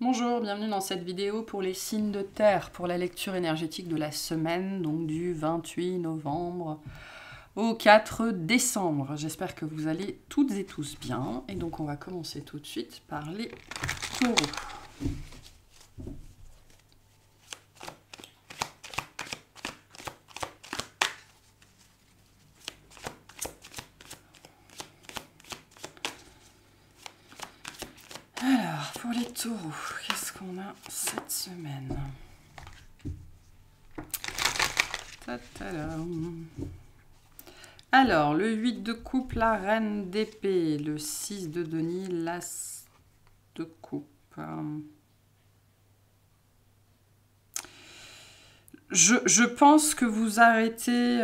Bonjour, bienvenue dans cette vidéo pour les signes de terre, pour la lecture énergétique de la semaine, donc du 28 novembre au 4 décembre. J'espère que vous allez toutes et tous bien. Et donc on va commencer tout de suite par les taureaux. Alors, pour les taureaux, qu'est-ce qu'on a cette semaine? Ta-ta-dam. Alors, le 8 de coupe, la reine d'épée, le 6 de denier, l'as de coupe. Je pense que vous arrêtez,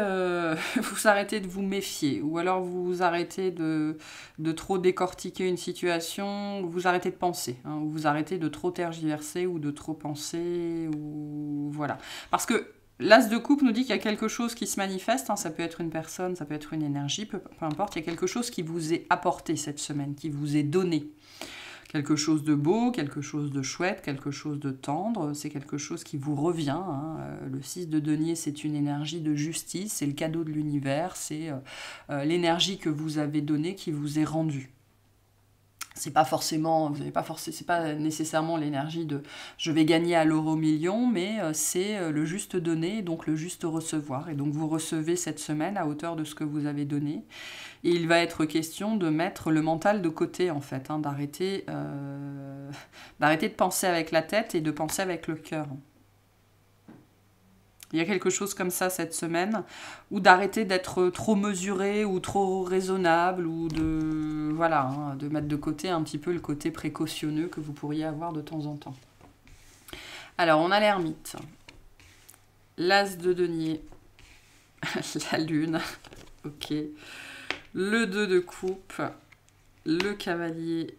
vous arrêtez de vous méfier, ou alors vous arrêtez de trop décortiquer une situation, vous arrêtez de penser, hein, ou vous arrêtez de trop tergiverser, ou de trop penser, ou voilà. Parce que l'as de coupe nous dit qu'il y a quelque chose qui se manifeste, hein, ça peut être une personne, ça peut être une énergie, peu importe, il y a quelque chose qui vous est apporté cette semaine, qui vous est donné. Quelque chose de beau, quelque chose de chouette, quelque chose de tendre, c'est quelque chose qui vous revient. Hein. Le 6 de denier, c'est une énergie de justice, c'est le cadeau de l'univers, c'est l'énergie que vous avez donnée qui vous est rendue. C'est pas forcément, vous n'avez pas forcément, c'est pas nécessairement l'énergie de je vais gagner à l'euro million, mais c'est le juste donner, donc le juste recevoir. Et donc vous recevez cette semaine à hauteur de ce que vous avez donné. Et il va être question de mettre le mental de côté, en fait, hein, d'arrêter de penser avec la tête et de penser avec le cœur. Il y a quelque chose comme ça cette semaine, ou d'arrêter d'être trop mesuré ou trop raisonnable, ou de, voilà, hein, de mettre de côté un petit peu le côté précautionneux que vous pourriez avoir de temps en temps. Alors, on a l'ermite, l'as de denier, la lune, ok, le 2 de coupe, le cavalier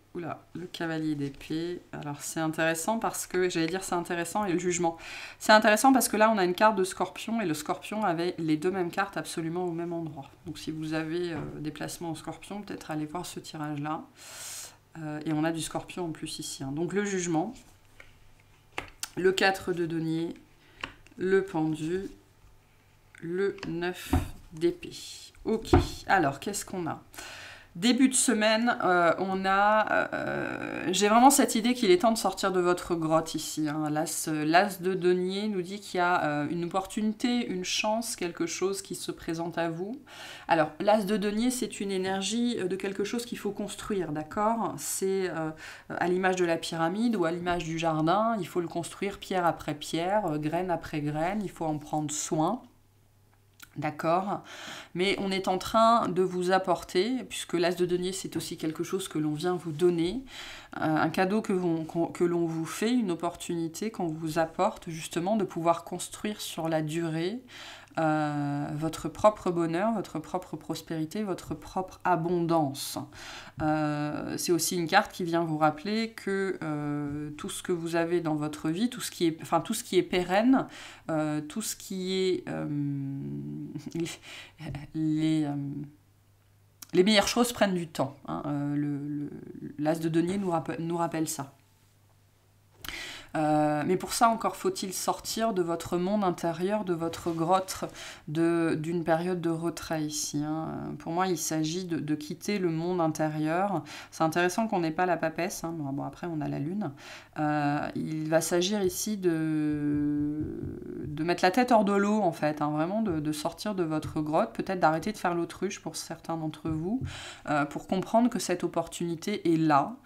d'épée. Alors c'est intéressant parce que, j'allais dire c'est intéressant, et le jugement. C'est intéressant parce que là on a une carte de scorpion, et le scorpion avait les deux mêmes cartes absolument au même endroit. Donc si vous avez des placements au scorpion, peut-être allez voir ce tirage-là. Et on a du scorpion en plus ici. Hein. Donc le jugement, le 4 de denier, le pendu, le 9 d'épée. Ok, alors qu'est-ce qu'on a ? Début de semaine, j'ai vraiment cette idée qu'il est temps de sortir de votre grotte ici. Hein. L'as de denier nous dit qu'il y a une opportunité, une chance, quelque chose qui se présente à vous. Alors, l'as de denier, c'est une énergie de quelque chose qu'il faut construire, d'accord ? C'est à l'image de la pyramide ou à l'image du jardin, il faut le construire pierre après pierre, graine après graine, il faut en prendre soin. D'accord, mais on est en train de vous apporter, puisque l'as de denier c'est aussi quelque chose que l'on vient vous donner, un cadeau que l'on vous fait, une opportunité qu'on vous apporte justement de pouvoir construire sur la durée votre propre bonheur, votre propre prospérité, votre propre abondance. C'est aussi une carte qui vient vous rappeler que tout ce que vous avez dans votre vie, tout ce qui est pérenne, tout ce qui est les meilleures choses prennent du temps. Hein. L'as de denier nous rappelle ça. Mais pour ça, encore faut-il sortir de votre monde intérieur, de votre grotte, d'une période de retrait ici. Hein. Pour moi, il s'agit de quitter le monde intérieur. C'est intéressant qu'on n'ait pas la papesse. Hein. Bon, après, on a la lune. Il va s'agir ici de mettre la tête hors de l'eau, en fait. Hein, vraiment de sortir de votre grotte, peut-être d'arrêter de faire l'autruche pour certains d'entre vous, pour comprendre que cette opportunité est là.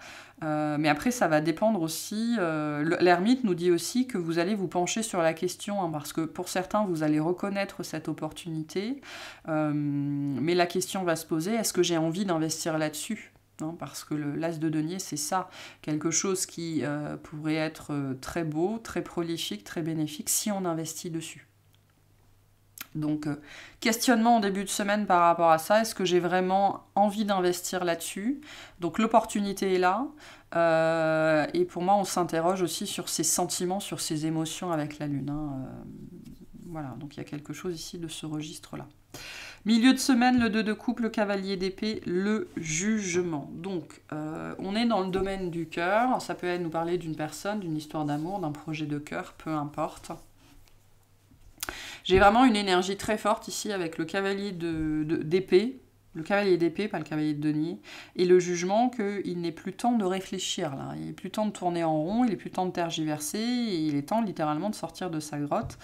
Mais après, ça va dépendre aussi. L'ermite nous dit aussi que vous allez vous pencher sur la question, hein, parce que pour certains, vous allez reconnaître cette opportunité, mais la question va se poser, est-ce que j'ai envie d'investir là-dessus ? Hein, parce que l'as de denier, c'est ça, quelque chose qui pourrait être très beau, très prolifique, très bénéfique, si on investit dessus. Donc, questionnement en début de semaine par rapport à ça. Est-ce que j'ai vraiment envie d'investir là-dessus ? Donc, l'opportunité est là. Et pour moi, on s'interroge aussi sur ses sentiments, sur ses émotions avec la Lune. Hein. Voilà, donc il y a quelque chose ici de ce registre-là. Milieu de semaine, le 2 de coupe, le cavalier d'épée, le jugement. Donc, on est dans le domaine du cœur. Ça peut être nous parler d'une personne, d'une histoire d'amour, d'un projet de cœur, peu importe. J'ai vraiment une énergie très forte ici avec le cavalier d'épée. Le cavalier d'épée, pas le cavalier de denier. Et le jugement qu'il n'est plus temps de réfléchir, là. Il n'est plus temps de tourner en rond, il n'est plus temps de tergiverser. Il est temps, littéralement, de sortir de sa grotte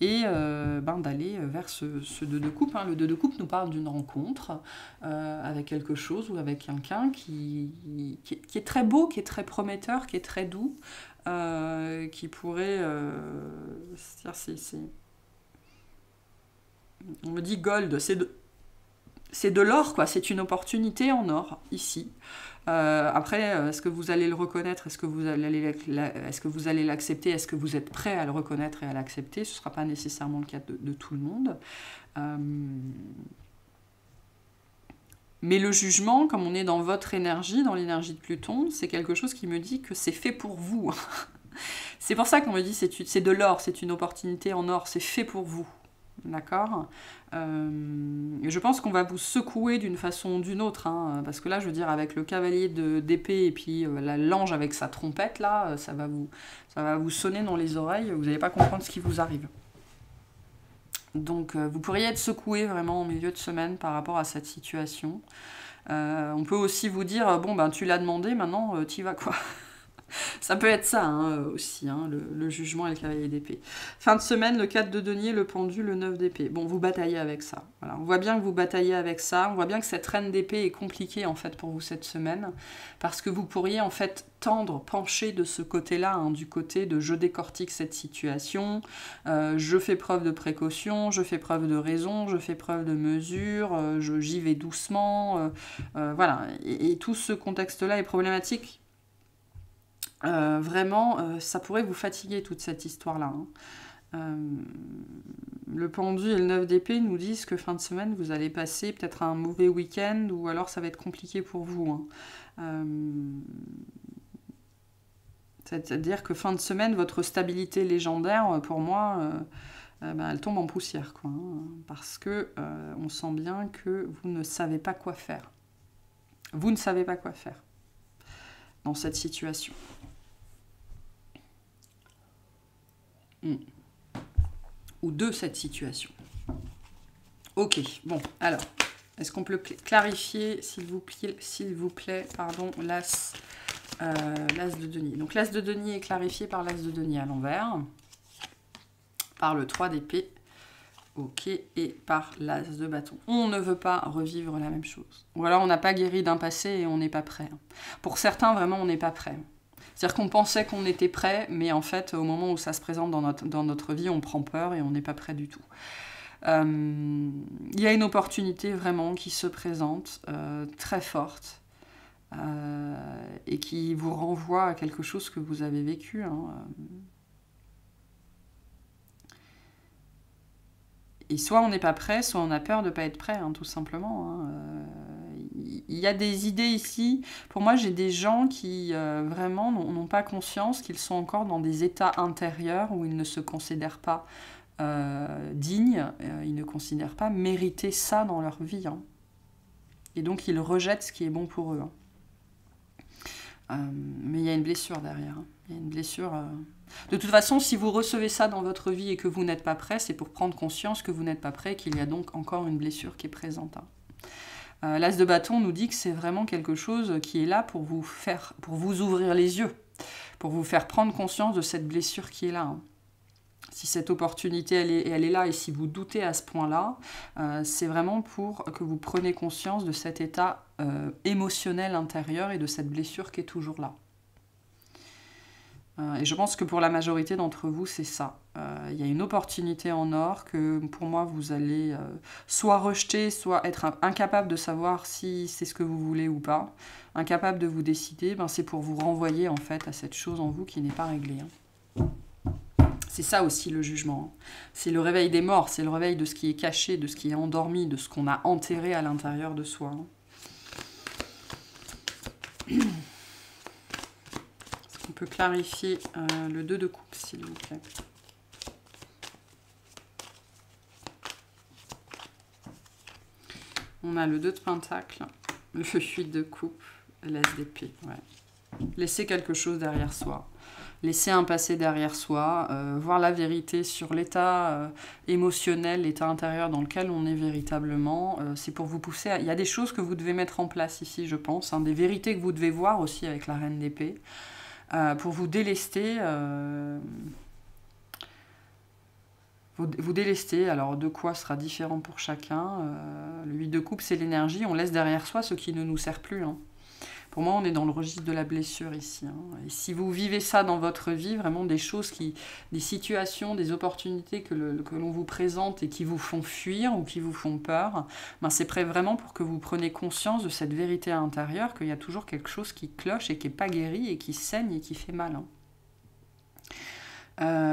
et d'aller vers ce 2 de coupe. Hein. Le 2 de coupe nous parle d'une rencontre avec quelque chose ou avec quelqu'un qui est très beau, qui est très prometteur, qui est très doux, qui pourrait... on me dit gold, c'est de l'or, quoi. C'est une opportunité en or, ici. Après, est-ce que vous allez le reconnaître? Est-ce que vous allez l'accepter? Est-ce que vous êtes prêt à le reconnaître et à l'accepter? Ce ne sera pas nécessairement le cas de tout le monde. Mais le jugement, comme on est dans votre énergie, dans l'énergie de Pluton, c'est quelque chose qui me dit que c'est fait pour vous. C'est pour ça qu'on me dit c'est de l'or, c'est une opportunité en or, c'est fait pour vous. D'accord. Je pense qu'on va vous secouer d'une façon ou d'une autre, hein, parce que là, je veux dire, avec le cavalier d'épée et puis l'ange avec sa trompette, là, ça va vous sonner dans les oreilles, vous n'allez pas comprendre ce qui vous arrive. Donc, vous pourriez être secoué vraiment au milieu de semaine par rapport à cette situation. On peut aussi vous dire, bon, ben, tu l'as demandé, maintenant, t'y vas, quoi. Ça peut être ça aussi, hein, le jugement et le cavalier d'épée. Fin de semaine, le 4 de denier, le pendu, le 9 d'épée. Bon, vous bataillez avec ça. Voilà. On voit bien que vous bataillez avec ça. On voit bien que cette reine d'épée est compliquée en fait pour vous cette semaine. Parce que vous pourriez en fait pencher de ce côté-là, hein, du côté de je décortique cette situation, je fais preuve de précaution, je fais preuve de raison, je fais preuve de mesure, j'y vais doucement. Voilà. Et tout ce contexte-là est problématique. Vraiment, ça pourrait vous fatiguer toute cette histoire-là. Hein. Le pendu et le 9 d'épée nous disent que fin de semaine, vous allez passer peut-être un mauvais week-end ou alors ça va être compliqué pour vous. Hein. C'est-à-dire que fin de semaine, votre stabilité légendaire, pour moi, elle tombe en poussière. Quoi, hein, parce que on sent bien que vous ne savez pas quoi faire. Vous ne savez pas quoi faire dans cette situation. Ou de cette situation. Ok, bon, alors, est-ce qu'on peut clarifier, s'il vous plaît, pardon, l'as de denier. Donc l'as de denier est clarifié par l'as de denier à l'envers, par le 3 d'épée, ok, et par l'as de bâton. On ne veut pas revivre la même chose. Ou alors on n'a pas guéri d'un passé et on n'est pas prêt. Pour certains, vraiment, on n'est pas prêt. C'est-à-dire qu'on pensait qu'on était prêt, mais en fait, au moment où ça se présente dans notre vie, on prend peur et on n'est pas prêt du tout. Il y a une opportunité vraiment qui se présente, très forte, et qui vous renvoie à quelque chose que vous avez vécu. Hein. Et soit on n'est pas prêt, soit on a peur de ne pas être prêt, hein, tout simplement. Hein. Il y a des idées ici. Pour moi, j'ai des gens qui vraiment n'ont pas conscience qu'ils sont encore dans des états intérieurs où ils ne se considèrent pas dignes, ils ne considèrent pas mériter ça dans leur vie. Hein. Et donc, ils rejettent ce qui est bon pour eux. Hein. Mais il y a une blessure derrière. Hein. Il y a une blessure... De toute façon, si vous recevez ça dans votre vie et que vous n'êtes pas prêt, c'est pour prendre conscience que vous n'êtes pas prêt, qu'il y a donc encore une blessure qui est présente. Hein. L'as de bâton nous dit que c'est vraiment quelque chose qui est là pour vous ouvrir les yeux, pour vous faire prendre conscience de cette blessure qui est là. Hein. Si cette opportunité, elle est là, et si vous doutez à ce point-là, c'est vraiment pour que vous preniez conscience de cet état émotionnel intérieur et de cette blessure qui est toujours là. Et je pense que pour la majorité d'entre vous, c'est ça. Il y a une opportunité en or que pour moi, vous allez soit rejeter, soit être incapable de savoir si c'est ce que vous voulez ou pas. Incapable de vous décider, ben c'est pour vous renvoyer en fait à cette chose en vous qui n'est pas réglée. Hein. C'est ça aussi le jugement. Hein. C'est le réveil des morts, c'est le réveil de ce qui est caché, de ce qui est endormi, de ce qu'on a enterré à l'intérieur de soi. Hein. On peut clarifier le 2 de coupe, s'il vous plaît. On a le 2 de Pentacle, le 8 de coupe, l'As d'épée. Ouais. Laisser quelque chose derrière soi. Laisser un passé derrière soi, voir la vérité sur l'état émotionnel, l'état intérieur dans lequel on est véritablement. C'est pour vous pousser à... Il y a des choses que vous devez mettre en place ici, je pense, hein, des vérités que vous devez voir aussi avec la Reine d'épée, pour vous délester... Vous délester, alors de quoi sera différent pour chacun. Le 8 de coupe, c'est l'énergie, on laisse derrière soi ce qui ne nous sert plus, hein. Pour moi, on est dans le registre de la blessure ici, hein. Et si vous vivez ça dans votre vie, vraiment des choses des situations, des opportunités que l'on vous présente et qui vous font fuir ou qui vous font peur, ben c'est prêt vraiment pour que vous preniez conscience de cette vérité intérieure, qu'il y a toujours quelque chose qui cloche et qui n'est pas guéri et qui saigne et qui fait mal, hein.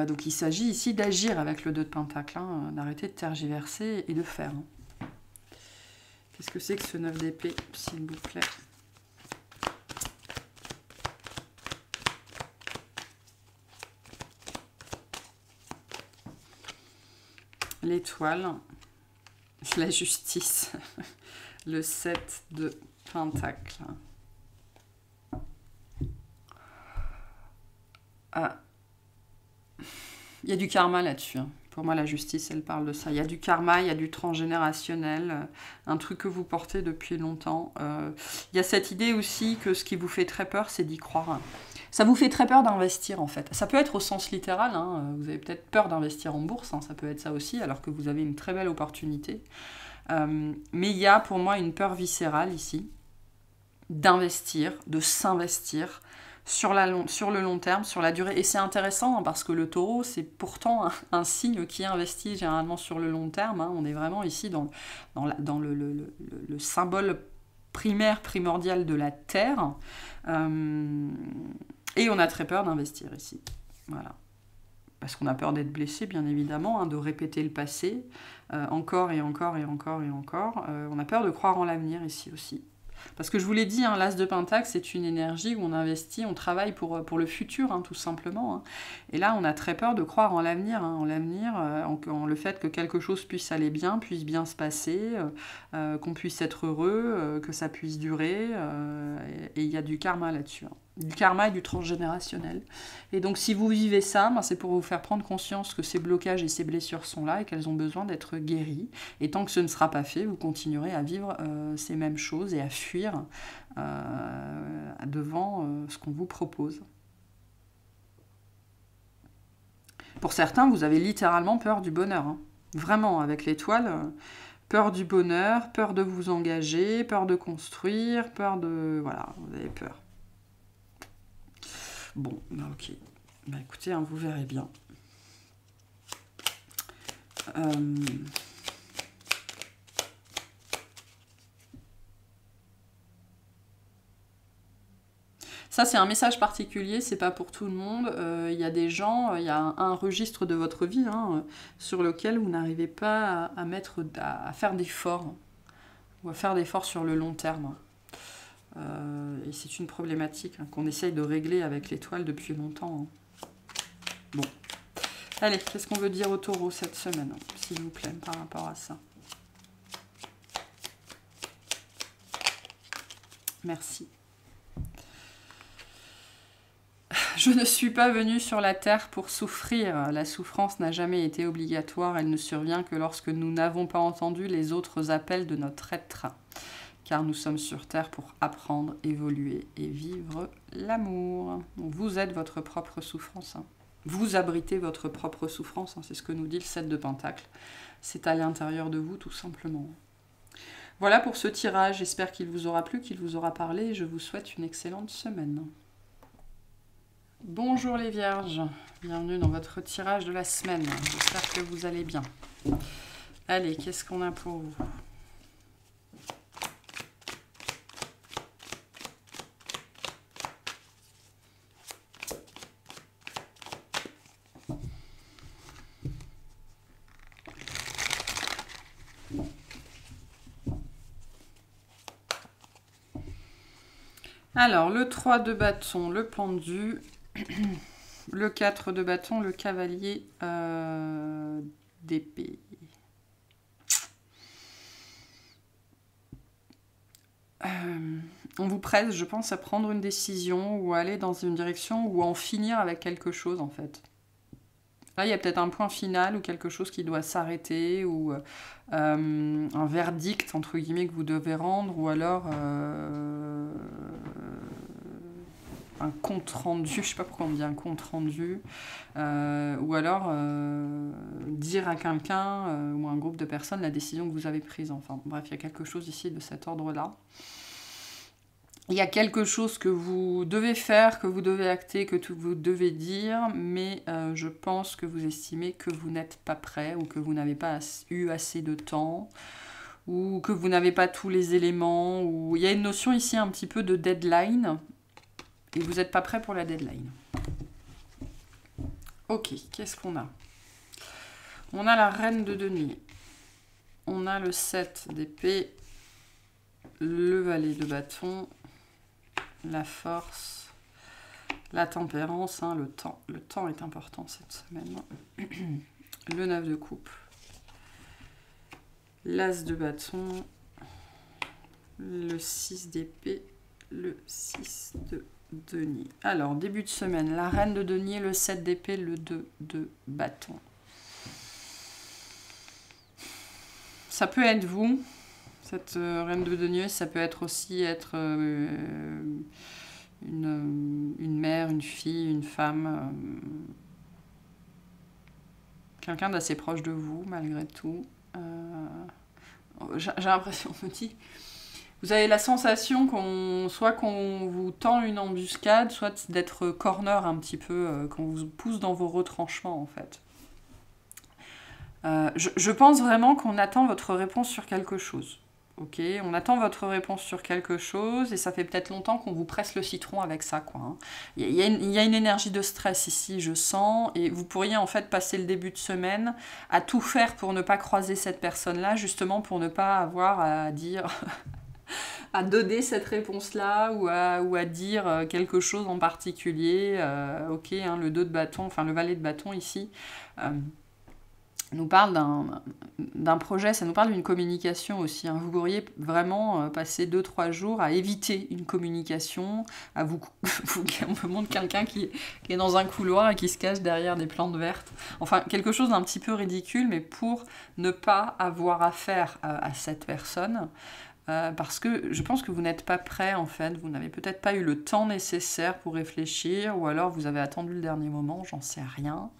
Donc il s'agit ici d'agir avec le 2 de Pentacle, hein, d'arrêter de tergiverser et de faire, hein. Qu'est-ce que c'est que ce 9 d'épée, s'il vous plaît? L'étoile, la justice, le 7 de Pentacle. Ah. Il y a du karma là-dessus, hein. Pour moi, la justice, elle parle de ça. Il y a du karma, il y a du transgénérationnel, un truc que vous portez depuis longtemps. Il y a cette idée aussi que ce qui vous fait très peur, c'est d'y croire. Ça vous fait très peur d'investir, en fait. Ça peut être au sens littéral, hein. Vous avez peut-être peur d'investir en bourse, hein. Ça peut être ça aussi, alors que vous avez une très belle opportunité. Mais il y a pour moi une peur viscérale ici, d'investir, de s'investir, sur le long terme, sur la durée. Et c'est intéressant, hein, parce que le taureau, c'est pourtant un signe qui investit généralement sur le long terme, hein. On est vraiment ici dans le symbole primaire, primordial de la Terre. Et on a très peur d'investir ici. Voilà. Parce qu'on a peur d'être blessé, bien évidemment, hein, de répéter le passé, encore et encore et encore et encore. On a peur de croire en l'avenir ici aussi. Parce que je vous l'ai dit, hein, l'As de Pentacle, c'est une énergie où on investit, on travaille pour le futur, hein, tout simplement, hein. Et là, on a très peur de croire en l'avenir, hein, en le fait que quelque chose puisse aller bien, puisse bien se passer, qu'on puisse être heureux, que ça puisse durer. Et il y a du karma là-dessus, hein. Du karma et du transgénérationnel. Et donc, si vous vivez ça, ben, c'est pour vous faire prendre conscience que ces blocages et ces blessures sont là et qu'elles ont besoin d'être guéries. Et tant que ce ne sera pas fait, vous continuerez à vivre ces mêmes choses et à fuir devant ce qu'on vous propose. Pour certains, vous avez littéralement peur du bonheur, hein. Vraiment, avec l'étoile, peur du bonheur, peur de vous engager, peur de construire, peur de... Voilà, vous avez peur. Bon, bah ok. Bah écoutez, hein, vous verrez bien. Ça, c'est un message particulier, c'est pas pour tout le monde. Il y a des gens, il y a un registre de votre vie, hein, sur lequel vous n'arrivez pas à faire d'efforts, ou à faire d'efforts sur le long terme. Et c'est une problématique, hein, qu'on essaye de régler avec l'étoile depuis longtemps, hein. Bon. Allez, qu'est-ce qu'on veut dire au taureau cette semaine, hein, s'il vous plaît, par rapport à ça? Merci. Je ne suis pas venue sur la terre pour souffrir. La souffrance n'a jamais été obligatoire. Elle ne survient que lorsque nous n'avons pas entendu les autres appels de notre être. Car nous sommes sur terre pour apprendre, évoluer et vivre l'amour. Vous êtes votre propre souffrance, hein. Vous abritez votre propre souffrance, hein. C'est ce que nous dit le 7 de Pentacle. C'est à l'intérieur de vous, tout simplement. Voilà pour ce tirage. J'espère qu'il vous aura plu, qu'il vous aura parlé. Et je vous souhaite une excellente semaine. Bonjour les vierges, bienvenue dans votre tirage de la semaine. J'espère que vous allez bien. Allez, qu'est-ce qu'on a pour vous ? Alors, le 3 de bâton, le pendu, le 4 de bâton, le cavalier d'épée. On vous presse, je pense, à prendre une décision ou à aller dans une direction ou à en finir avec quelque chose, en fait. Là, il y a peut-être un point final ou quelque chose qui doit s'arrêter ou un verdict, entre guillemets, que vous devez rendre ou alors un compte rendu, je sais pas pourquoi on dit un compte rendu, ou alors dire à quelqu'un ou à un groupe de personnes la décision que vous avez prise. Enfin, bref, il y a quelque chose ici de cet ordre-là. Il y a quelque chose que vous devez faire, que vous devez acter, que vous devez dire, mais je pense que vous estimez que vous n'êtes pas prêt ou que vous n'avez pas eu assez de temps ou que vous n'avez pas tous les éléments. Ou... Il y a une notion ici un petit peu de deadline et vous n'êtes pas prêt pour la deadline. Ok, qu'est-ce qu'on a? On a la reine de denier. On a le 7 d'épée, le valet de bâton, la force, la tempérance, hein, le temps. Le temps est important cette semaine. Le 9 de coupe, l'as de bâton, le 6 d'épée, le 6 de denier. Alors, début de semaine, la reine de denier, le 7 d'épée, le 2 de bâton. Ça peut être vous, cette reine de denier, ça peut être aussi être une mère, une fille, une femme, quelqu'un d'assez proche de vous, malgré tout. J'ai l'impression, on me dit, vous avez la sensation soit qu'on vous tend une embuscade, soit d'être corner un petit peu, qu'on vous pousse dans vos retranchements, en fait. Je pense vraiment qu'on attend votre réponse sur quelque chose. Ok, on attend votre réponse sur quelque chose et ça fait peut-être longtemps qu'on vous presse le citron avec ça, quoi. Hein. Il y a une énergie de stress ici, je sens, et vous pourriez en fait passer le début de semaine à tout faire pour ne pas croiser cette personne-là, justement pour ne pas avoir à dire, à donner cette réponse-là ou à dire quelque chose en particulier. Ok, hein, le 2 de bâton, enfin le valet de bâton ici. Nous parle d'un projet, ça nous parle d'une communication aussi. Hein. Vous pourriez vraiment passer 2-3 jours à éviter une communication, à on me montre quelqu'un qui est dans un couloir et qui se cache derrière des plantes vertes. Enfin, quelque chose d'un petit peu ridicule, mais pour ne pas avoir affaire à cette personne. Parce que je pense que vous n'êtes pas prêt, en fait. Vous n'avez peut-être pas eu le temps nécessaire pour réfléchir, ou alors vous avez attendu le dernier moment, j'en sais rien.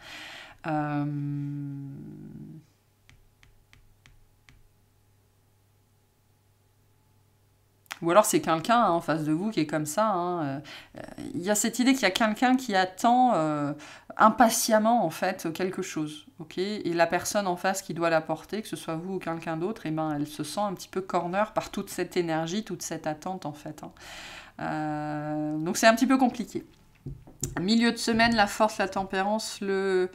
Ou alors c'est quelqu'un en face de vous qui est comme ça. Hein. Il y a cette idée qu'il y a quelqu'un qui attend impatiemment en fait quelque chose. Okay, et la personne en face qui doit l'apporter, que ce soit vous ou quelqu'un d'autre, eh ben, elle se sent un petit peu corner par toute cette énergie, toute cette attente en fait. Hein. Donc c'est un petit peu compliqué. Milieu de semaine, la force, la tempérance, le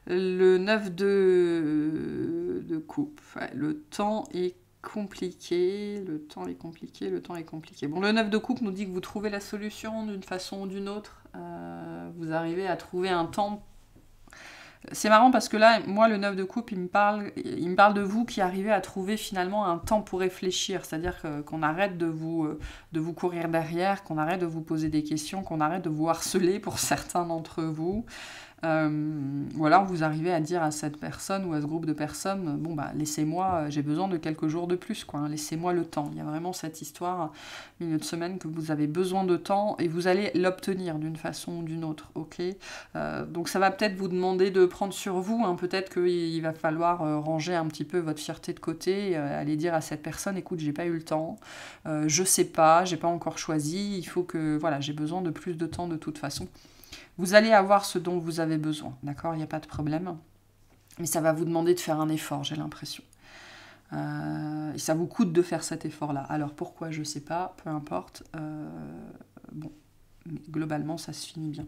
9 de coupe. Ouais, le temps est compliqué. Bon, le 9 de coupe nous dit que vous trouvez la solution d'une façon ou d'une autre. Vous arrivez à trouver un temps. C'est marrant parce que là, moi, le 9 de coupe, il me parle de vous qui arrivez à trouver finalement un temps pour réfléchir. C'est-à-dire qu'on arrête de vous courir derrière, qu'on arrête de vous poser des questions, qu'on arrête de vous harceler pour certains d'entre vous. Ou alors vous arrivez à dire à cette personne ou à ce groupe de personnes, bon bah laissez-moi, j'ai besoin de quelques jours de plus, quoi, hein, laissez-moi le temps. Il y a vraiment cette histoire, milieu de semaine, que vous avez besoin de temps et vous allez l'obtenir d'une façon ou d'une autre, ok. Donc ça va peut-être vous demander de prendre sur vous, hein, peut-être qu'il va falloir ranger un petit peu votre fierté de côté, aller dire à cette personne, écoute, j'ai pas eu le temps, je sais pas, j'ai pas encore choisi, il faut que, voilà, j'ai besoin de plus de temps de toute façon. Vous allez avoir ce dont vous avez besoin, d'accord? Il n'y a pas de problème. Mais ça va vous demander de faire un effort, j'ai l'impression. Et ça vous coûte de faire cet effort-là. Alors pourquoi, je ne sais pas, peu importe. Bon, mais globalement, ça se finit bien.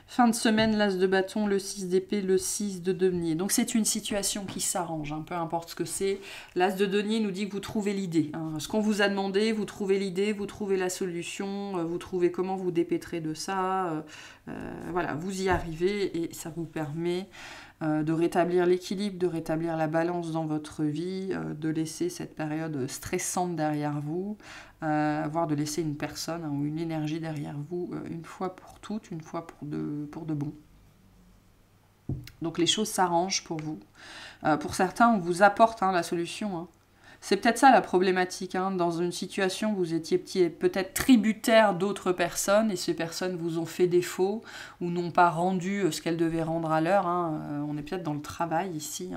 Fin de semaine, l'as de bâton, le 6 d'épée, le 6 de denier. Donc c'est une situation qui s'arrange, hein, peu importe ce que c'est. L'as de denier nous dit que vous trouvez l'idée. Hein. Ce qu'on vous a demandé, vous trouvez l'idée, vous trouvez la solution, vous trouvez comment vous dépêtrer de ça. Voilà, vous y arrivez et ça vous permet de rétablir l'équilibre, de rétablir la balance dans votre vie, de laisser cette période stressante derrière vous, voire de laisser une personne ou une énergie derrière vous une fois pour toutes, une fois pour de bon. Donc les choses s'arrangent pour vous. Pour certains, on vous apporte la solution. Hein. C'est peut-être ça la problématique. Hein. Dans une situation où vous étiez peut-être tributaire d'autres personnes et ces personnes vous ont fait défaut ou n'ont pas rendu ce qu'elles devaient rendre à l'heure. Hein. On est peut-être dans le travail ici.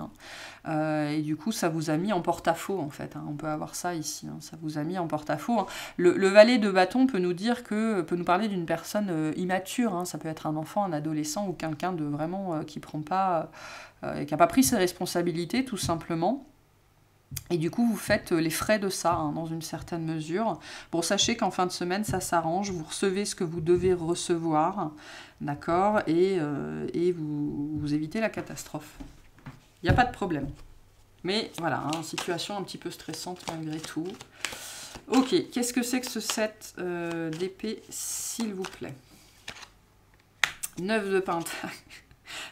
Hein. Et du coup, ça vous a mis en porte-à-faux en fait. Hein. On peut avoir ça ici. Hein. Ça vous a mis en porte-à-faux. Hein. Le valet de bâton peut nous parler d'une personne immature. Hein. Ça peut être un enfant, un adolescent ou quelqu'un de vraiment qui prend pas, qui n'a pas pris ses responsabilités tout simplement. Et du coup, vous faites les frais de ça, hein, dans une certaine mesure. Bon, sachez qu'en fin de semaine, ça s'arrange. Vous recevez ce que vous devez recevoir, d'accord, et vous évitez la catastrophe. Il n'y a pas de problème. Mais voilà, hein, situation un petit peu stressante malgré tout. Ok, qu'est-ce que c'est que ce set d'épée, s'il vous plaît? 9 de pentacle.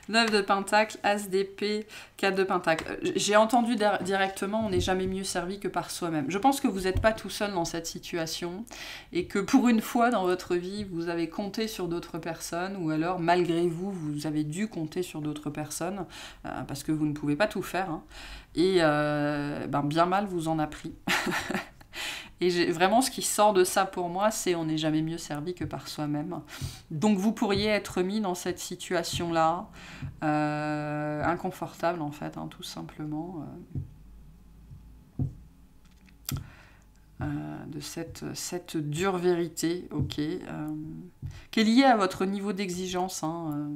9 de pentacle, as d'épée, 4 de pentacle. J'ai entendu directement, on n'est jamais mieux servi que par soi-même. Je pense que vous n'êtes pas tout seul dans cette situation et que pour une fois dans votre vie, vous avez compté sur d'autres personnes ou alors malgré vous, vous avez dû compter sur d'autres personnes parce que vous ne pouvez pas tout faire. Hein. Et bien mal vous en a pris. Et vraiment, ce qui sort de ça pour moi, c'est on n'est jamais mieux servi que par soi-même. Donc vous pourriez être mis dans cette situation-là, inconfortable en fait, hein, tout simplement, de cette dure vérité, ok, qui est liée à votre niveau d'exigence, hein,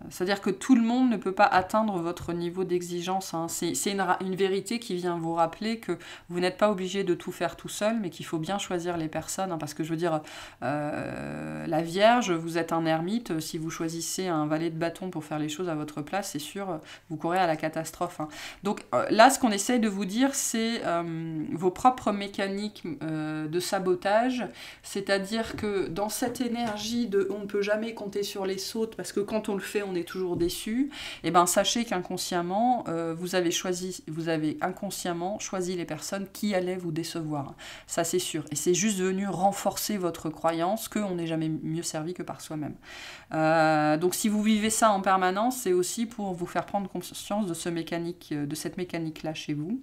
c'est-à-dire que tout le monde ne peut pas atteindre votre niveau d'exigence. Hein. C'est une vérité qui vient vous rappeler que vous n'êtes pas obligé de tout faire tout seul, mais qu'il faut bien choisir les personnes. Hein, parce que je veux dire, la Vierge, vous êtes un ermite. Si vous choisissez un valet de bâton pour faire les choses à votre place, c'est sûr, vous courez à la catastrophe. Hein. Donc là, ce qu'on essaye de vous dire, c'est vos propres mécaniques de sabotage. C'est-à-dire que dans cette énergie de on ne peut jamais compter sur les sautes, parce que quand on le fait, on est toujours déçu, et ben sachez qu'inconsciemment, vous avez inconsciemment choisi les personnes qui allaient vous décevoir. Ça, c'est sûr. Et c'est juste venu renforcer votre croyance qu'on n'est jamais mieux servi que par soi-même. Donc si vous vivez ça en permanence, c'est aussi pour vous faire prendre conscience de cette mécanique-là chez vous.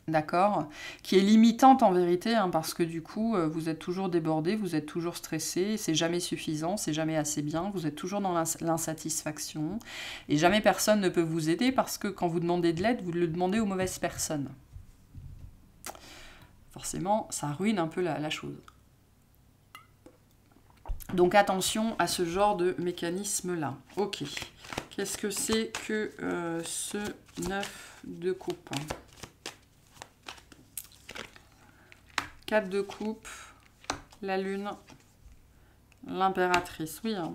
D'accord, qui est limitante en vérité, hein, parce que du coup, vous êtes toujours débordé, vous êtes toujours stressé, c'est jamais suffisant, c'est jamais assez bien, vous êtes toujours dans l'insatisfaction, et jamais personne ne peut vous aider, parce que quand vous demandez de l'aide, vous le demandez aux mauvaises personnes. Forcément, ça ruine un peu la chose. Donc attention à ce genre de mécanisme-là. Ok, qu'est-ce que c'est que ce 9 de coupe ? 4 de coupe, la lune, l'impératrice. Oui, hein.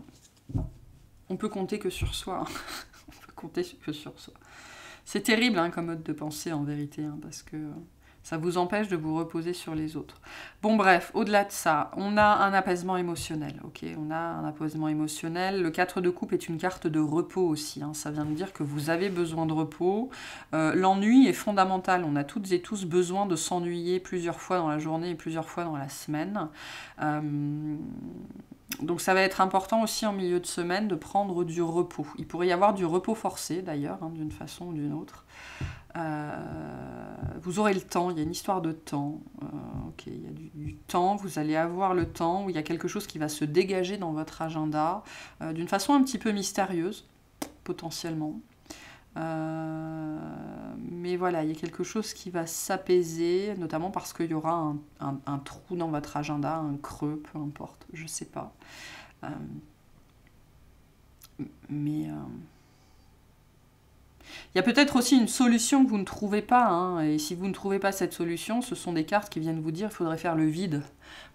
On peut compter que sur soi. Hein. On peut compter que sur soi. C'est terrible hein, comme mode de pensée en vérité, hein, parce que ça vous empêche de vous reposer sur les autres. Bon bref, au-delà de ça, on a un apaisement émotionnel. Ok, on a un apaisement émotionnel. Le 4 de coupe est une carte de repos aussi. Hein. Ça vient de dire que vous avez besoin de repos. L'ennui est fondamental. On a toutes et tous besoin de s'ennuyer plusieurs fois dans la journée et plusieurs fois dans la semaine. Donc ça va être important aussi en milieu de semaine de prendre du repos. Il pourrait y avoir du repos forcé d'ailleurs, hein, d'une façon ou d'une autre. Vous aurez le temps, il y a une histoire de temps. Ok, il y a du temps, vous allez avoir le temps où il y a quelque chose qui va se dégager dans votre agenda d'une façon un petit peu mystérieuse, potentiellement. Mais voilà, il y a quelque chose qui va s'apaiser, notamment parce qu'il y aura un trou dans votre agenda, un creux, peu importe, je sais pas. Mais il y a peut-être aussi une solution que vous ne trouvez pas, hein, et si vous ne trouvez pas cette solution, ce sont des cartes qui viennent vous dire qu'il faudrait faire le vide.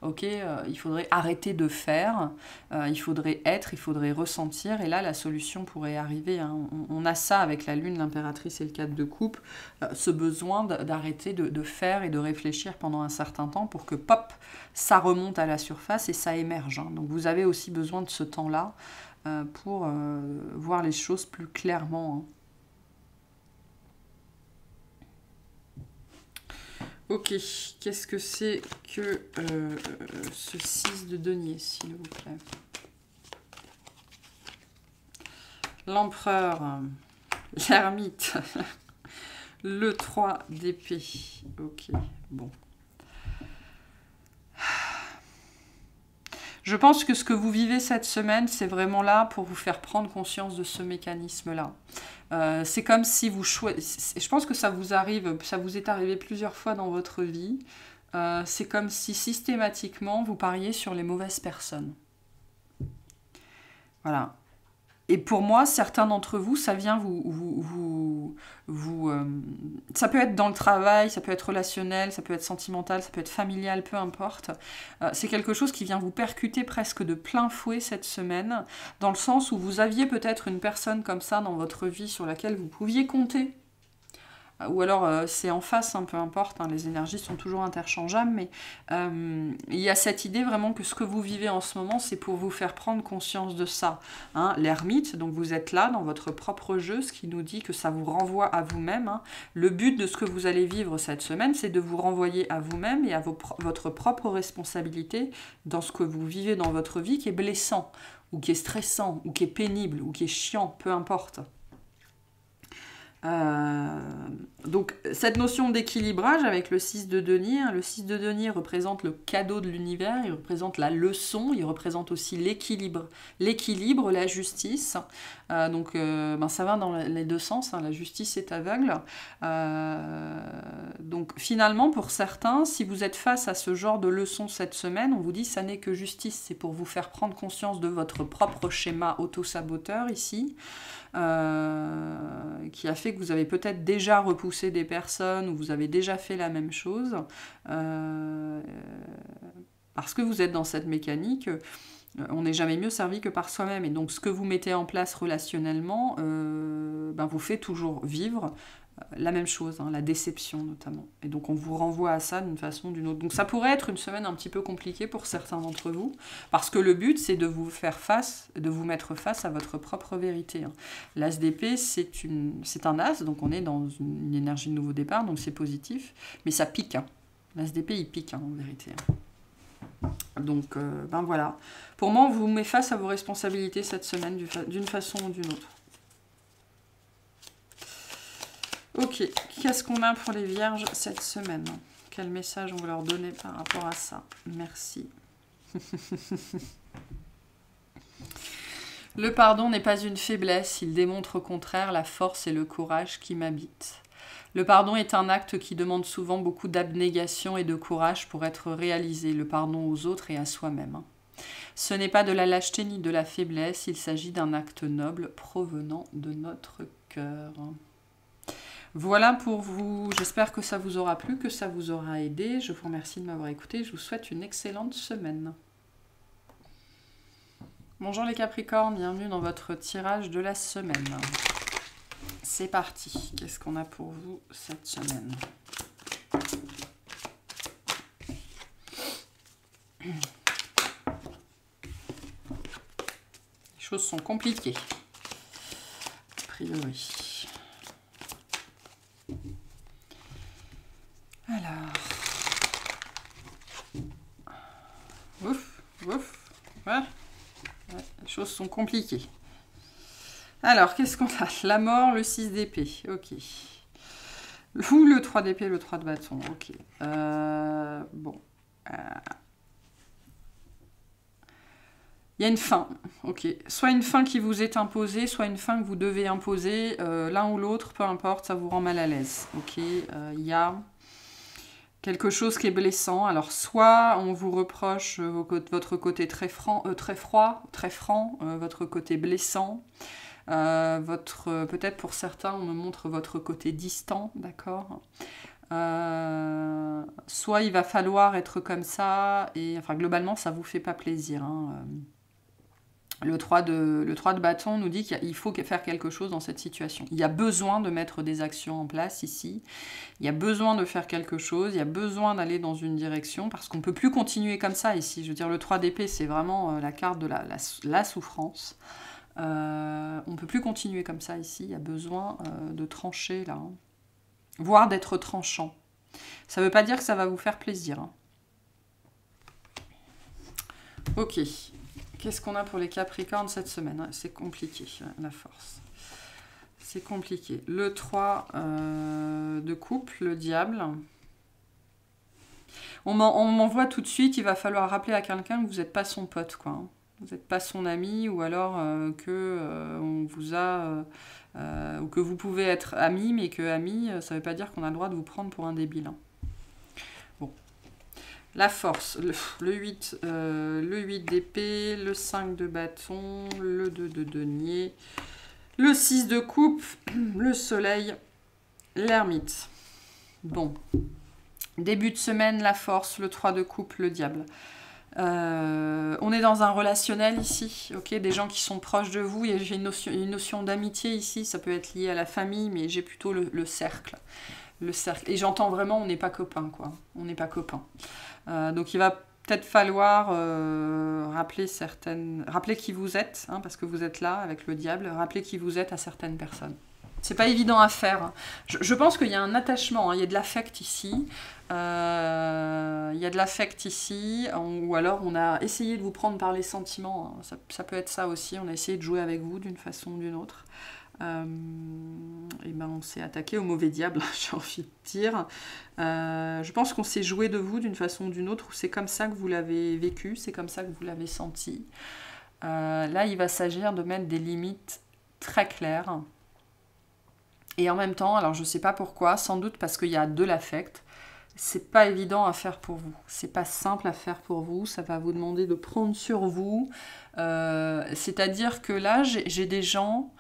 Ok, il faudrait arrêter de faire, il faudrait être, il faudrait ressentir, et là la solution pourrait arriver. Hein. On a ça avec la lune, l'impératrice et le 4 de coupe, ce besoin d'arrêter de faire et de réfléchir pendant un certain temps pour que pop, ça remonte à la surface et ça émerge. Hein. Donc vous avez aussi besoin de ce temps-là pour voir les choses plus clairement. Ok, qu'est-ce que c'est que ce 6 de denier, s'il vous plaît? L'empereur, l'ermite, le 3 d'épée. Ok, bon. Je pense que ce que vous vivez cette semaine, c'est vraiment là pour vous faire prendre conscience de ce mécanisme-là. C'est comme si vous choisissez... Je pense que ça vous arrive, ça vous est arrivé plusieurs fois dans votre vie. C'est comme si systématiquement vous pariez sur les mauvaises personnes. Voilà. Et pour moi, certains d'entre vous, ça vient ça peut être dans le travail, ça peut être relationnel, ça peut être sentimental, ça peut être familial, peu importe. C'est quelque chose qui vient vous percuter presque de plein fouet cette semaine, dans le sens où vous aviez peut-être une personne comme ça dans votre vie sur laquelle vous pouviez compter. Ou alors c'est en face, peu importe, les énergies sont toujours interchangeables, mais il y a cette idée vraiment que ce que vous vivez en ce moment, c'est pour vous faire prendre conscience de ça. L'ermite, donc vous êtes là dans votre propre jeu, ce qui nous dit que ça vous renvoie à vous-même. Le but de ce que vous allez vivre cette semaine, c'est de vous renvoyer à vous-même et à votre propre responsabilité dans ce que vous vivez dans votre vie qui est blessant, ou qui est stressant, ou qui est pénible, ou qui est chiant, peu importe. Donc cette notion d'équilibrage avec le 6 de denier, le 6 de denier représente le cadeau de l'univers, il représente la leçon, il représente aussi l'équilibre, la justice. Donc ça va dans les deux sens, la justice est aveugle. Donc finalement pour certains, si vous êtes face à ce genre de leçon cette semaine, on vous dit ça n'est que justice, c'est pour vous faire prendre conscience de votre propre schéma auto-saboteur ici. Qui a fait que vous avez peut-être déjà repoussé des personnes ou vous avez déjà fait la même chose parce que vous êtes dans cette mécanique, on n'est jamais mieux servi que par soi-même, et donc ce que vous mettez en place relationnellement vous fait toujours vivre la même chose, la déception notamment, et donc on vous renvoie à ça d'une façon ou d'une autre. Donc ça pourrait être une semaine un petit peu compliquée pour certains d'entre vous, parce que le but c'est de vous faire face, de vous mettre face à votre propre vérité. L'as d'épée c'est un as, donc on est dans une énergie de nouveau départ, donc c'est positif, mais ça pique. L'as d'épée il pique en vérité. Donc voilà, pour moi on vous met face à vos responsabilités cette semaine d'une façon ou d'une autre. Ok, qu'est-ce qu'on a pour les vierges cette semaine? Quel message on va leur donner par rapport à ça? Merci. Le pardon n'est pas une faiblesse, il démontre au contraire la force et le courage qui m'habitent. Le pardon est un acte qui demande souvent beaucoup d'abnégation et de courage pour être réalisé, le pardon aux autres et à soi-même. Ce n'est pas de la lâcheté ni de la faiblesse, il s'agit d'un acte noble provenant de notre cœur. Voilà pour vous, j'espère que ça vous aura plu, que ça vous aura aidé. Je vous remercie de m'avoir écouté, je vous souhaite une excellente semaine. Bonjour les Capricornes, bienvenue dans votre tirage de la semaine. C'est parti, qu'est-ce qu'on a pour vous cette semaine? Les choses sont compliquées, a priori. Alors, ouf, ouais. Les choses sont compliquées. Alors, qu'est-ce qu'on a? La mort, le 6 d'épée, ok. Ou le 3 d'épée, le 3 de bâton, ok. Bon. Il y a une fin, ok. Soit une fin qui vous est imposée, soit une fin que vous devez imposer. L'un ou l'autre, peu importe, ça vous rend mal à l'aise, ok. Il y a quelque chose qui est blessant. Alors, soit on vous reproche votre côté très froid, votre côté blessant. Peut-être pour certains, on me montre votre côté distant, d'accord. Soit il va falloir être comme ça, et enfin globalement, ça vous fait pas plaisir. Le 3 de bâton nous dit qu'il faut faire quelque chose dans cette situation. Il y a besoin de mettre des actions en place ici. Il y a besoin de faire quelque chose. Il y a besoin d'aller dans une direction parce qu'on ne peut plus continuer comme ça ici. Je veux dire, le 3 d'épée, c'est vraiment la carte de la souffrance. On ne peut plus continuer comme ça ici, il y a besoin de trancher là, hein. Voire d'être tranchant. Ça ne veut pas dire que ça va vous faire plaisir, hein. Ok, qu'est-ce qu'on a pour les Capricornes cette semaine? C'est compliqué, la force. C'est compliqué. Le 3 de coupe, le diable. On m'envoie tout de suite, il va falloir rappeler à quelqu'un que vous n'êtes pas son pote, quoi, hein. Vous n'êtes pas son ami, ou alors on vous a... ou que vous pouvez être ami, mais que ami, ça ne veut pas dire qu'on a le droit de vous prendre pour un débile, hein. Bon. La force, le 8 d'épée, le 5 de bâton, le 2 de denier, le 6 de coupe, le soleil, l'ermite. Bon. Début de semaine, la force, le 3 de coupe, le diable. On est dans un relationnel ici, ok, des gens qui sont proches de vous. J'ai une notion d'amitié ici, ça peut être lié à la famille, mais j'ai plutôt le cercle. Le cercle. Et j'entends vraiment, on n'est pas copains, quoi. On n'est pas copains. Donc il va peut-être falloir rappeler qui vous êtes, hein, parce que vous êtes là avec le diable, rappeler qui vous êtes à certaines personnes. C'est pas évident à faire, hein. Je pense qu'il y a un attachement, hein, il y a de l'affect ici. Il y a de l'affect ici, ou alors on a essayé de vous prendre par les sentiments, hein. Ça peut être ça aussi, on a essayé de jouer avec vous d'une façon ou d'une autre. Et ben on s'est attaqué au mauvais diable, j'ai envie de dire. Je pense qu'on s'est joué de vous d'une façon ou d'une autre, ou c'est comme ça que vous l'avez vécu, c'est comme ça que vous l'avez senti. Là, il va s'agir de mettre des limites très claires. Et en même temps, alors je ne sais pas pourquoi, sans doute parce qu'il y a de l'affect, c'est pas évident à faire pour vous. C'est pas simple à faire pour vous, ça va vous demander de prendre sur vous. C'est-à-dire que là, j'ai des gens...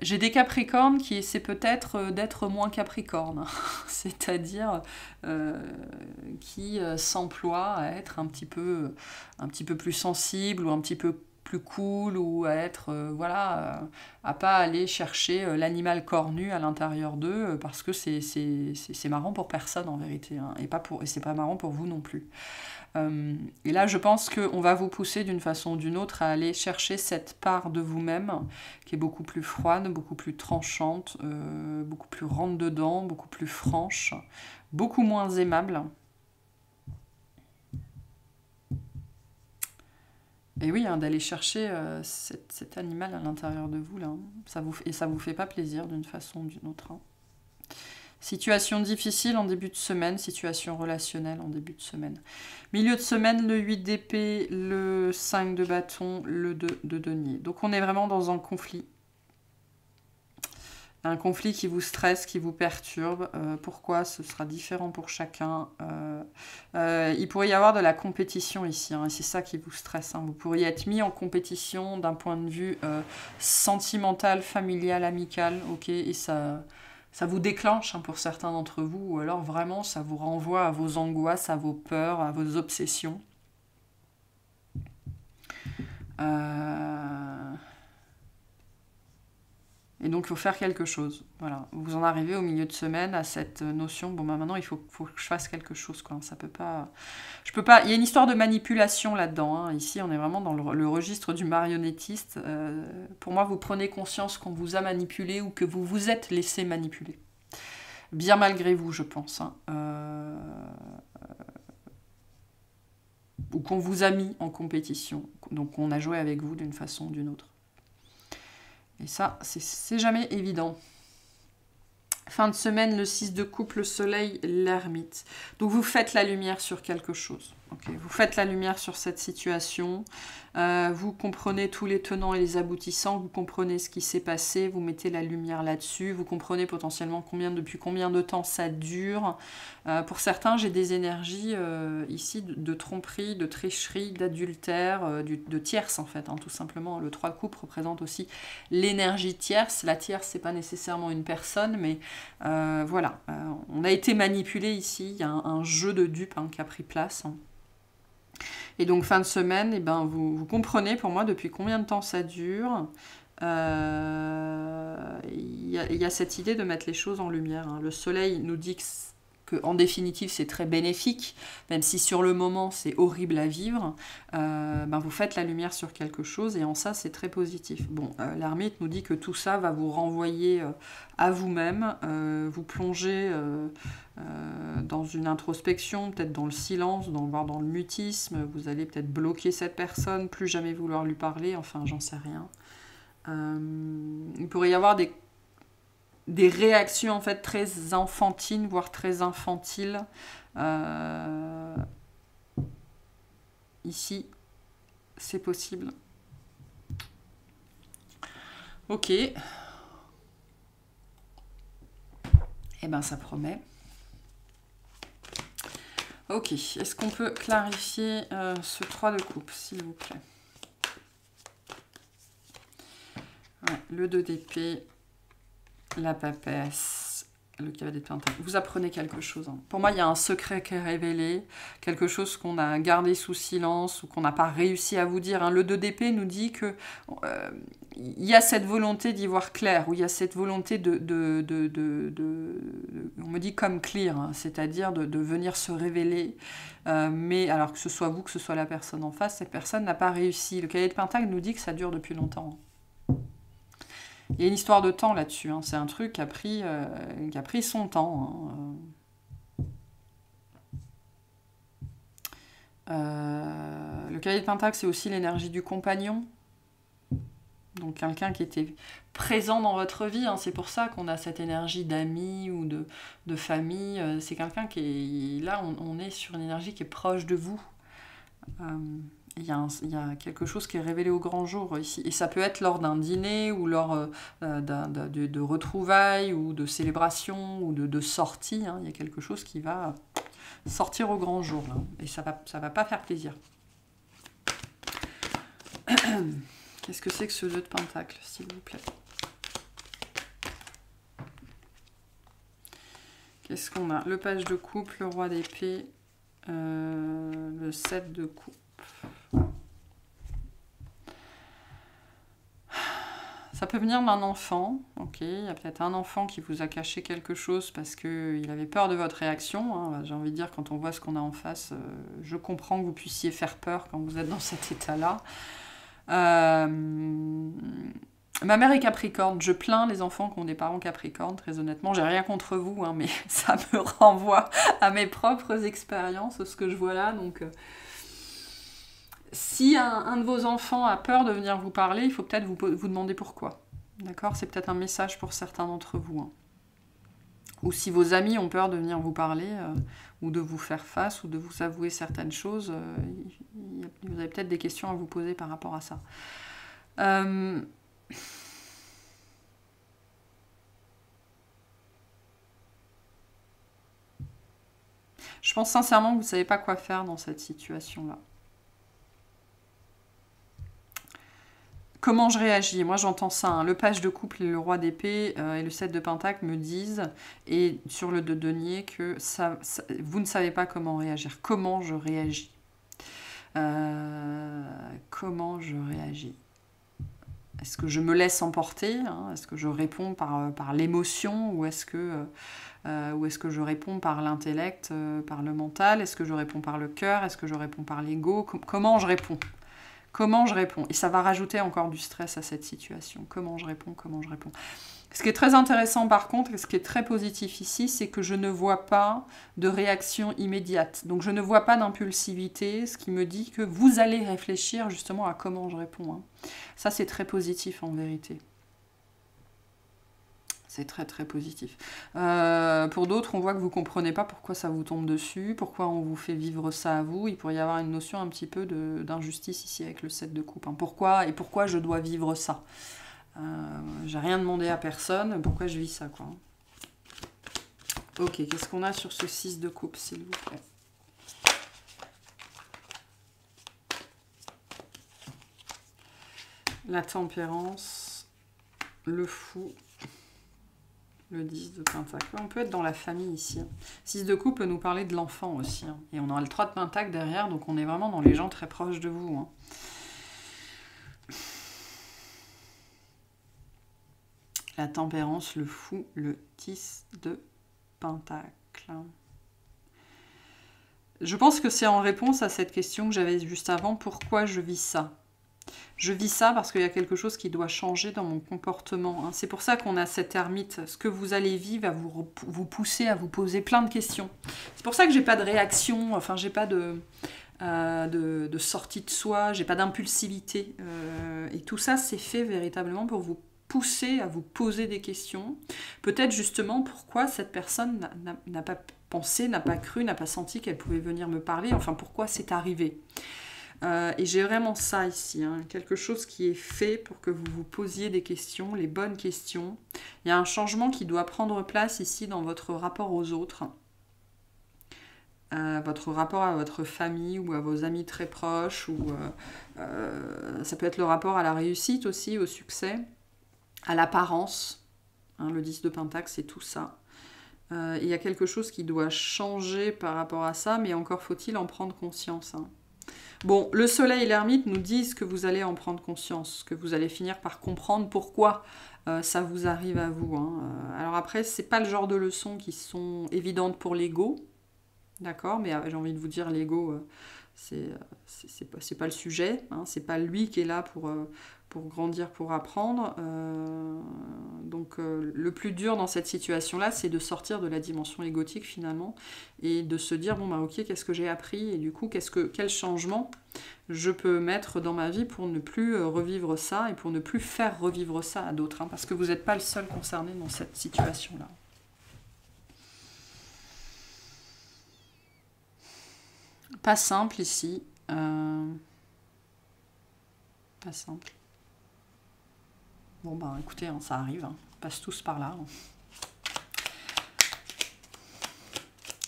J'ai des Capricornes qui essaient peut-être d'être moins Capricornes, c'est-à-dire qui s'emploient à être un petit peu plus sensible ou un petit peu plus cool, ou à être, à pas aller chercher l'animal cornu à l'intérieur d'eux, parce que c'est marrant pour personne en vérité, hein, et c'est pas marrant pour vous non plus. Et là, je pense qu'on va vous pousser d'une façon ou d'une autre à aller chercher cette part de vous-même qui est beaucoup plus froide, beaucoup plus tranchante, beaucoup plus rentre-dedans, beaucoup plus franche, beaucoup moins aimable. Et oui, hein, d'aller chercher cet animal à l'intérieur de vous, là, hein. Et ça vous fait pas plaisir d'une façon ou d'une autre, hein. Situation difficile en début de semaine, situation relationnelle en début de semaine. Milieu de semaine, le 8 d'épée, le 5 de bâton, le 2 de denier. Donc on est vraiment dans un conflit. Un conflit qui vous stresse, qui vous perturbe. Pourquoi? Ce sera différent pour chacun. Il pourrait y avoir de la compétition ici, hein, et c'est ça qui vous stresse, hein. Vous pourriez être mis en compétition d'un point de vue sentimental, familial, amical, ok, et ça vous déclenche, hein, pour certains d'entre vous, ou alors vraiment ça vous renvoie à vos angoisses, à vos peurs, à vos obsessions. Et donc il faut faire quelque chose. Voilà. Vous en arrivez au milieu de semaine à cette notion, bon ben maintenant il faut que je fasse quelque chose, quoi. Ça peut pas... Je peux pas... Il y a une histoire de manipulation là-dedans, hein. Ici on est vraiment dans le registre du marionnettiste. Pour moi, vous prenez conscience qu'on vous a manipulé ou que vous vous êtes laissé manipuler. Bien malgré vous, je pense, hein. Ou qu'on vous a mis en compétition. Donc on a joué avec vous d'une façon ou d'une autre. Et ça, c'est jamais évident. Fin de semaine, le 6 de coupe, le soleil, l'ermite. Donc vous faites la lumière sur quelque chose. Okay, vous faites la lumière sur cette situation. Vous comprenez tous les tenants et les aboutissants. Vous comprenez ce qui s'est passé. Vous mettez la lumière là-dessus. Vous comprenez potentiellement depuis combien de temps ça dure. Pour certains, j'ai des énergies ici de tromperie, de tricherie, d'adultère, de tierce en fait, hein, tout simplement. Le 3 de coupe représente aussi l'énergie tierce. La tierce, c'est pas nécessairement une personne, mais voilà. On a été manipulé ici. Il y a un jeu de dupes, hein, qui a pris place, hein. Et donc fin de semaine, eh ben, vous comprenez pour moi depuis combien de temps ça dure. Il y a cette idée de mettre les choses en lumière, hein. Le soleil nous dit que qu'en définitive c'est très bénéfique, même si sur le moment c'est horrible à vivre, ben vous faites la lumière sur quelque chose et en ça c'est très positif. Bon, l'ermite nous dit que tout ça va vous renvoyer à vous-même, vous plonger dans une introspection, peut-être dans le silence, voire dans le mutisme, vous allez peut-être bloquer cette personne, plus jamais vouloir lui parler, enfin j'en sais rien. Il pourrait y avoir des réactions en fait très enfantines, voire très infantiles. Ici, c'est possible. Ok. Eh ben, ça promet. Ok. Est-ce qu'on peut clarifier ce 3 de coupe, s'il vous plaît? Ouais, le 2 d'épée, la papesse, le cavalier de pentacle. Vous apprenez quelque chose. Hein. Pour moi, il y a un secret qui est révélé, quelque chose qu'on a gardé sous silence ou qu'on n'a pas réussi à vous dire. Hein. Le 2 d'épée nous dit que il y a cette volonté d'y voir clair, ou il y a cette volonté on me dit comme clear, hein, c'est-à-dire de venir se révéler. Mais alors que ce soit vous, que ce soit la personne en face, cette personne n'a pas réussi. Le cavalier de pentacle nous dit que ça dure depuis longtemps. Il y a une histoire de temps là-dessus. Hein. C'est un truc qui a pris son temps. Hein. Le cavalier de pentacle, c'est aussi l'énergie du compagnon. Donc quelqu'un qui était présent dans votre vie. Hein. C'est pour ça qu'on a cette énergie d'amis ou de famille. C'est quelqu'un qui est... Là, on est sur une énergie qui est proche de vous. Il y a quelque chose qui est révélé au grand jour ici. Et ça peut être lors d'un dîner ou lors de retrouvailles ou de célébrations ou de sorties. Hein. Il y a quelque chose qui va sortir au grand jour. Là. Et ça va pas faire plaisir. Qu'est-ce que c'est que ce 2 de pentacle, s'il vous plaît? Qu'est-ce qu'on a? Le page de coupe, le roi d'épée, le 7 de coupe. Ça peut venir d'un enfant, ok. Il y a peut-être un enfant qui vous a caché quelque chose parce qu'il avait peur de votre réaction. Hein. J'ai envie de dire, quand on voit ce qu'on a en face, je comprends que vous puissiez faire peur quand vous êtes dans cet état-là. Ma mère est Capricorne. Je plains les enfants qui ont des parents Capricorne, très honnêtement. J'ai rien contre vous, hein, mais ça me renvoie à mes propres expériences, ce que je vois là. Donc, si un de vos enfants a peur de venir vous parler, il faut peut-être vous demander pourquoi. D'accord? C'est peut-être un message pour certains d'entre vous. Hein. Ou si vos amis ont peur de venir vous parler, ou de vous faire face, ou de vous avouer certaines choses, vous avez peut-être des questions à vous poser par rapport à ça. Je pense sincèrement que vous ne savez pas quoi faire dans cette situation-là. Comment je réagis? Moi, j'entends ça. Hein. Le page de couple et le roi d'épée et le 7 de pentacle me disent, et sur le 2 de denier, que vous ne savez pas comment réagir. Comment je réagis? Comment je réagis? Est-ce que je me laisse emporter? Hein? Est-ce que je réponds par l'émotion? Ou est-ce que je réponds par l'intellect, par le mental? Est-ce que je réponds par le cœur? Est-ce que je réponds par l'ego? Comment je réponds? Comment je réponds? Et ça va rajouter encore du stress à cette situation. Comment je réponds? Comment je réponds? Ce qui est très intéressant par contre, et ce qui est très positif ici, c'est que je ne vois pas de réaction immédiate. Donc je ne vois pas d'impulsivité, ce qui me dit que vous allez réfléchir justement à comment je réponds. Hein. Ça, c'est très positif en vérité. C'est très très positif. Pour d'autres, on voit que vous ne comprenez pas pourquoi ça vous tombe dessus, pourquoi on vous fait vivre ça à vous. Il pourrait y avoir une notion un petit peu d'injustice ici avec le 7 de coupe. Hein. Pourquoi je dois vivre ça? J'ai rien demandé à personne, pourquoi je vis ça, quoi. Ok, qu'est-ce qu'on a sur ce 6 de coupe, s'il vous plaît? La tempérance, le fou, le 10 de pentacle. On peut être dans la famille ici. 6 de coupe peut nous parler de l'enfant aussi. Hein. Et on a le 3 de pentacle derrière, donc on est vraiment dans les gens très proches de vous. Hein. La tempérance, le fou, le 10 de pentacle. Je pense que c'est en réponse à cette question que j'avais juste avant. Pourquoi je vis ça? Je vis ça parce qu'il y a quelque chose qui doit changer dans mon comportement. C'est pour ça qu'on a cette ermite. Ce que vous allez vivre va vous pousser à vous poser plein de questions. C'est pour ça que j'ai pas de réaction, enfin j'ai pas de sortie de soi, j'ai pas d'impulsivité. Et tout ça, c'est fait véritablement pour vous pousser à vous poser des questions. Peut-être justement pourquoi cette personne n'a pas pensé, n'a pas cru, n'a pas senti qu'elle pouvait venir me parler. Enfin, pourquoi c'est arrivé. Et j'ai vraiment ça ici, quelque chose qui est fait pour que vous vous posiez des questions, les bonnes questions. Il y a un changement qui doit prendre place ici dans votre rapport aux autres, votre rapport à votre famille ou à vos amis très proches, ou ça peut être le rapport à la réussite aussi, au succès, à l'apparence. Le 10 de Pentacle, c'est tout ça. Il y a quelque chose qui doit changer par rapport à ça, mais encore faut-il en prendre conscience. Bon, le soleil et l'ermite nous disent que vous allez en prendre conscience, que vous allez finir par comprendre pourquoi ça vous arrive à vous. Alors après, c'est pas le genre de leçons qui sont évidentes pour l'ego, d'accord, mais j'ai envie de vous dire, l'ego, c'est pas le sujet, c'est pas lui qui est là pour grandir, pour apprendre. Donc le plus dur dans cette situation-là, c'est de sortir de la dimension égotique finalement, et de se dire, bon bah ok, qu'est-ce que j'ai appris, et du coup, quel changement je peux mettre dans ma vie pour ne plus revivre ça, et pour ne plus faire revivre ça à d'autres, parce que vous n'êtes pas le seul concerné dans cette situation-là. Pas simple ici. Pas simple. Bon, bah écoutez, ça arrive. On passe tous par là.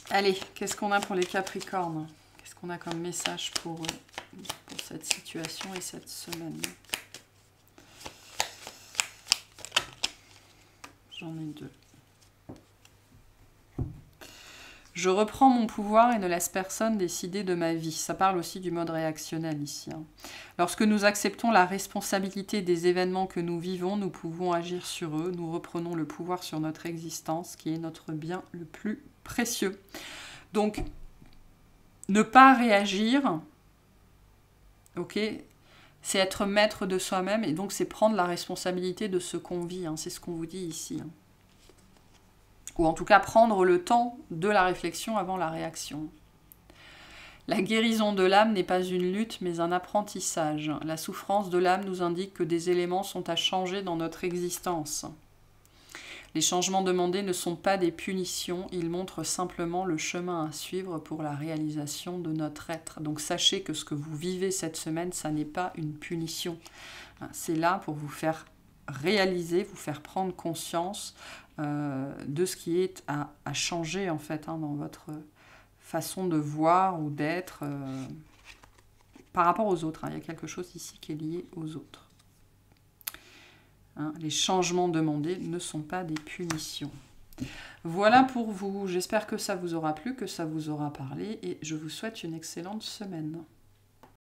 Allez, qu'est-ce qu'on a pour les Capricornes? Qu'est-ce qu'on a comme message pour cette situation et cette semaine? J'en ai deux. Je reprends mon pouvoir et ne laisse personne décider de ma vie. Ça parle aussi du mode réactionnel ici. Lorsque nous acceptons la responsabilité des événements que nous vivons, nous pouvons agir sur eux. Nous reprenons le pouvoir sur notre existence, qui est notre bien le plus précieux. Donc, ne pas réagir, ok, c'est être maître de soi-même, et donc c'est prendre la responsabilité de ce qu'on vit. C'est ce qu'on vous dit ici. Ou en tout cas prendre le temps de la réflexion avant la réaction. La guérison de l'âme n'est pas une lutte, mais un apprentissage. La souffrance de l'âme nous indique que des éléments sont à changer dans notre existence. Les changements demandés ne sont pas des punitions, ils montrent simplement le chemin à suivre pour la réalisation de notre être. Donc sachez que ce que vous vivez cette semaine, ça n'est pas une punition. C'est là pour vous faire réaliser, vous faire prendre conscience de ce qui est à changer en fait dans votre façon de voir ou d'être par rapport aux autres. Il y a quelque chose ici qui est lié aux autres. Les changements demandés ne sont pas des punitions. Voilà pour vous. J'espère que ça vous aura plu, que ça vous aura parlé, et je vous souhaite une excellente semaine.